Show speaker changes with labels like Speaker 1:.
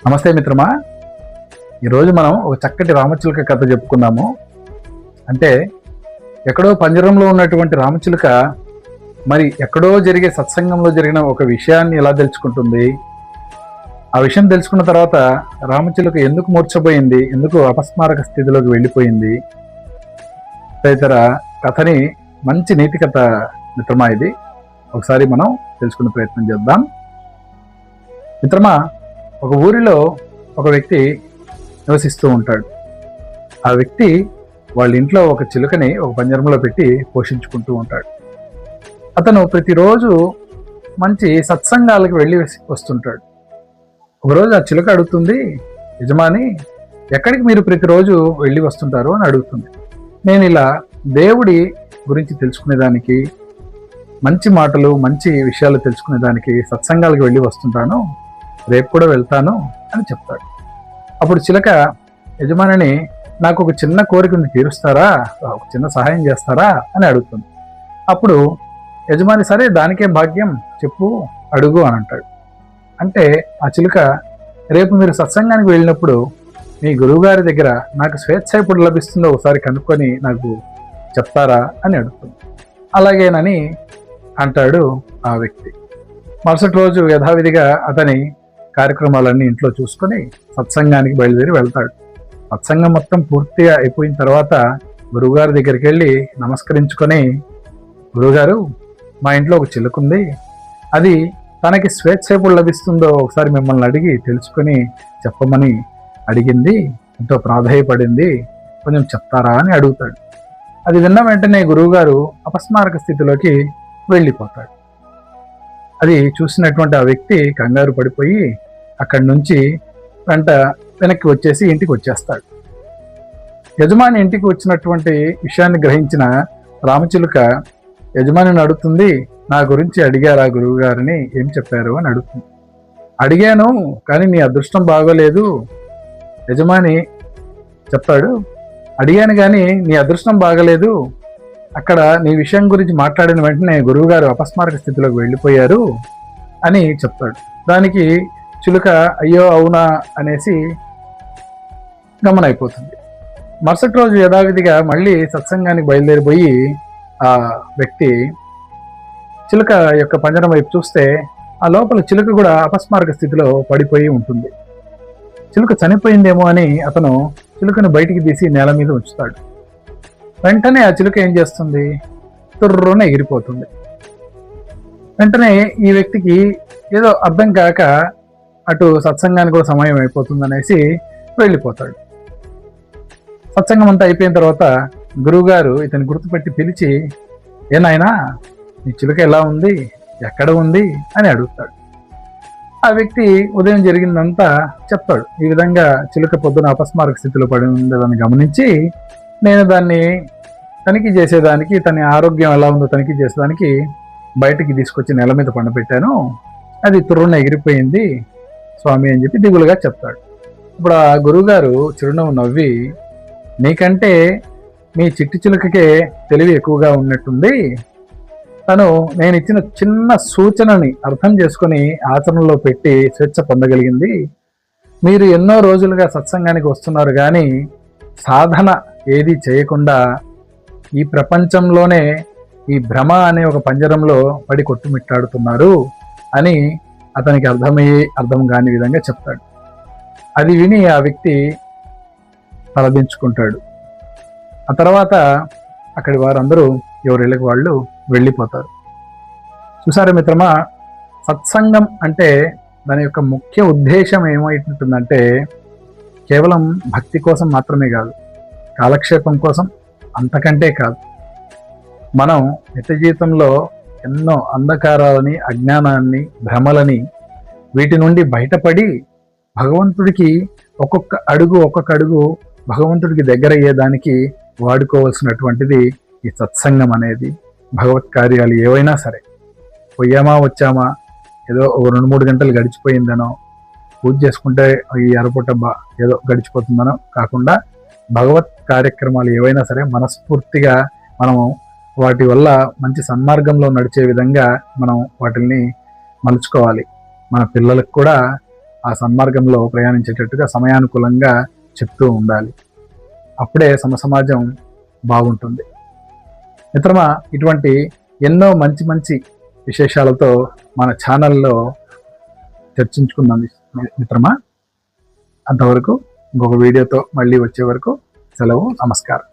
Speaker 1: నమస్తే మిత్రమా. ఈరోజు మనం ఒక చక్కటి రామచిలుక కథ చెప్పుకుందాము. అంటే ఎక్కడో పంజరంలో ఉన్నటువంటి రామచిలుక మరి ఎక్కడో జరిగే సత్సంగంలో జరిగిన ఒక విషయాన్ని ఎలా తెలుసుకుంటుంది, ఆ విషయం తెలుసుకున్న తర్వాత రామచిలుక ఎందుకు మూర్ఛపోయింది, ఎందుకు అపస్మారక స్థితిలోకి వెళ్ళిపోయింది, తదితర కథని మంచి నీతి కథ మిత్రమా. ఇది ఒకసారి మనం తెలుసుకునే ప్రయత్నం చేద్దాం. మిత్రమా, ఒక ఊరిలో ఒక వ్యక్తి నివసిస్తూ ఉంటాడు. ఆ వ్యక్తి వాళ్ళ ఇంట్లో ఒక చిలుకని ఒక పంజరంలో పెట్టి పోషించుకుంటూ ఉంటాడు. అతను ప్రతిరోజు మంచి సత్సంగాలకు వెళ్ళి వస్తుంటాడు. ఒకరోజు ఆ చిలుక అడుగుతుంది, యజమాని ఎక్కడికి మీరు ప్రతిరోజు వెళ్ళి వస్తుంటారు అని అడుగుతుంది. నేను ఇలా దేవుడి గురించి తెలుసుకునేదానికి, మంచి మాటలు మంచి విషయాలు తెలుసుకునేదానికి సత్సంగాలకు వెళ్ళి వస్తుంటాను, రేపు కూడా వెళ్తాను అని చెప్తాడు. అప్పుడు చిలక, యజమానిని నాకు ఒక చిన్న కోరికను తీరుస్తారా, ఒక చిన్న సహాయం చేస్తారా అని అడుగుతుంది. అప్పుడు యజమాని సరే దానికే భాగ్యం, చెప్పు అడుగు అని అంటాడు. అంటే ఆ చిలుక, రేపు మీరు సత్సంగానికి వెళ్ళినప్పుడు మీ గురువుగారి దగ్గర నాకు స్వేచ్ఛ ఎప్పుడు లభిస్తుందో ఒకసారి కనుక్కొని నాకు చెప్తారా అని అడుగుతుంది. అలాగేనని అంటాడు ఆ వ్యక్తి. మరుసటి రోజు యథావిధిగా అతని కార్యక్రమాలన్నీ ఇంట్లో చూసుకొని సత్సంగానికి బయలుదేరి వెళ్తాడు. సత్సంగం మొత్తం పూర్తిగా అయిపోయిన తర్వాత గురువుగారి దగ్గరికి వెళ్ళి నమస్కరించుకొని, గురువుగారు మా ఇంట్లో ఒక చిలుకుంది, అది తనకి స్వేచ్ఛ ఎప్పుడు లభిస్తుందో ఒకసారి మిమ్మల్ని అడిగి తెలుసుకొని చెప్పమని అడిగింది, ఎంతో ప్రాధేయపడింది, కొంచెం చెప్తారా అని అడుగుతాడు. అది విన్న వెంటనే గురువుగారు అపస్మారక స్థితిలోకి వెళ్ళిపోతాడు. అది చూసినటువంటి ఆ వ్యక్తి కంగారు పడిపోయి అక్కడి నుంచి వెనక్కి వచ్చేసి ఇంటికి వచ్చేస్తాడు. యజమాని ఇంటికి వచ్చినటువంటి విషయాన్ని గ్రహించిన రామచిలుక యజమానిని అడుగుతుంది, నా గురించి అడిగారా గురువు గారిని, ఏం చెప్పారు అని అడుగుతుంది. అడిగాను, కానీ నీ అదృష్టం బాగోలేదు. యజమాని చెప్తాడు, అడిగాను కానీ నీ అదృష్టం బాగలేదు, అక్కడ నీ విషయం గురించి మాట్లాడిన వెంటనే గురువుగారు అపస్మారక స్థితిలోకి వెళ్ళిపోయారు అని చెప్తాడు. దానికి చిలుక అయ్యో అవునా అనేసి గమనైపోతుంది. మరుసటి రోజు యథావిధిగా మళ్ళీ సత్సంగానికి బయలుదేరిపోయి ఆ వ్యక్తి చిలుక యొక్క పంజరం వైపు చూస్తే ఆ లోపల చిలుక కూడా అపస్మారక స్థితిలో పడిపోయి ఉంటుంది. చిలుక చనిపోయిందేమో అని అతను చిలుకను బయటికి తీసి నేల మీద ఉంచుతాడు. వెంటనే ఆ చిలుక ఏం చేస్తుంది, తుర్రున ఎగిరిపోతుంది. వెంటనే ఈ వ్యక్తికి ఏదో అర్థం కాక అటు సత్సంగానికి కూడా సమయం అయిపోతుంది అనేసి వెళ్ళిపోతాడు. సత్సంగం అంతా అయిపోయిన తర్వాత గురువుగారు ఇతని గుర్తుపెట్టి పిలిచి, ఏనాయనా నీ చిలుక ఎలా ఉంది, ఎక్కడ ఉంది అని అడుగుతాడు. ఆ వ్యక్తి ఉదయం జరిగిందంతా చెప్తాడు. ఈ విధంగా చిలుక పొద్దున అపస్మారక స్థితిలో పడి ఉండేదని గమనించి నేను దాన్ని తనిఖీ చేసేదానికి, తన ఆరోగ్యం ఎలా ఉందో తనిఖీ చేసేదానికి బయటికి తీసుకొచ్చి నేల మీద పండబెట్టాను, అది తుర్రున ఎగిరిపోయింది స్వామి అని చెప్పి దిగులుగా చెప్తాడు. ఇప్పుడు ఆ గురువుగారు చిరునవ్వు నవ్వి, నీకంటే మీ చిట్టి చిలుకకే తెలివి ఎక్కువగా ఉన్నట్టుంది, తను నేను ఇచ్చిన చిన్న సూచనని అర్థం చేసుకొని ఆచరణలో పెట్టి స్వేచ్ఛ పొందగలిగింది. మీరు ఎన్నో రోజులుగా సత్సంగానికి వస్తున్నారు కానీ సాధన ఏది చేయకుండా ఈ ప్రపంచంలోనే ఈ భ్రమ అనే ఒక పంజరంలో పడి కొట్టుమిట్టాడుతున్నారు అని అతనికి అర్థం కాని విధంగా చెప్తాడు. అది విని ఆ వ్యక్తి తలదించుకుంటాడు. ఆ తర్వాత అక్కడి వారందరూ ఎవరిళ్ళకి వాళ్ళు వెళ్ళిపోతారు. చూసారా మిత్రమా, సత్సంగం అంటే దాని యొక్క ముఖ్య ఉద్దేశం ఏమైంటుందంటే కేవలం భక్తి కోసం మాత్రమే కాదు, కాలక్షేపం కోసం, అంతకంటే కాదు. మనం నిత్య జీవితంలో ఎన్నో అంధకారాలని, అజ్ఞానాన్ని, భ్రమలని, వీటి నుండి బయటపడి భగవంతుడికి ఒక్కొక్క అడుగు భగవంతుడికి దగ్గర అయ్యేదానికి వాడుకోవాల్సినటువంటిది ఈ సత్సంగం అనేది. భగవత్ కార్యాలు ఏవైనా సరే, పోయామా వచ్చామా, ఏదో 2-3 గంటలు గడిచిపోయిందనో, పూజ చేసుకుంటే ఈ అరపూట ఏదో గడిచిపోతుందనో కాకుండా భగవత్ కార్యక్రమాలు ఏవైనా సరే మనస్ఫూర్తిగా మనము వాటి వల్ల మంచి సన్మార్గంలో నడిచే విధంగా మనం వాటిని మలుచుకోవాలి. మన పిల్లలకు కూడా ఆ సన్మార్గంలో ప్రయాణించేటట్టుగా సమయానుకూలంగా చెప్తూ ఉండాలి. అప్పుడే సమాజం బాగుంటుంది. మిత్రమా, ఇటువంటి ఎన్నో మంచి మంచి విశేషాలతో మన ఛానల్లో చర్చించుకుందాం మిత్రమా. అంతవరకు ఇంకొక వీడియోతో మళ్ళీ వచ్చే వరకు సెలవు. నమస్కారం.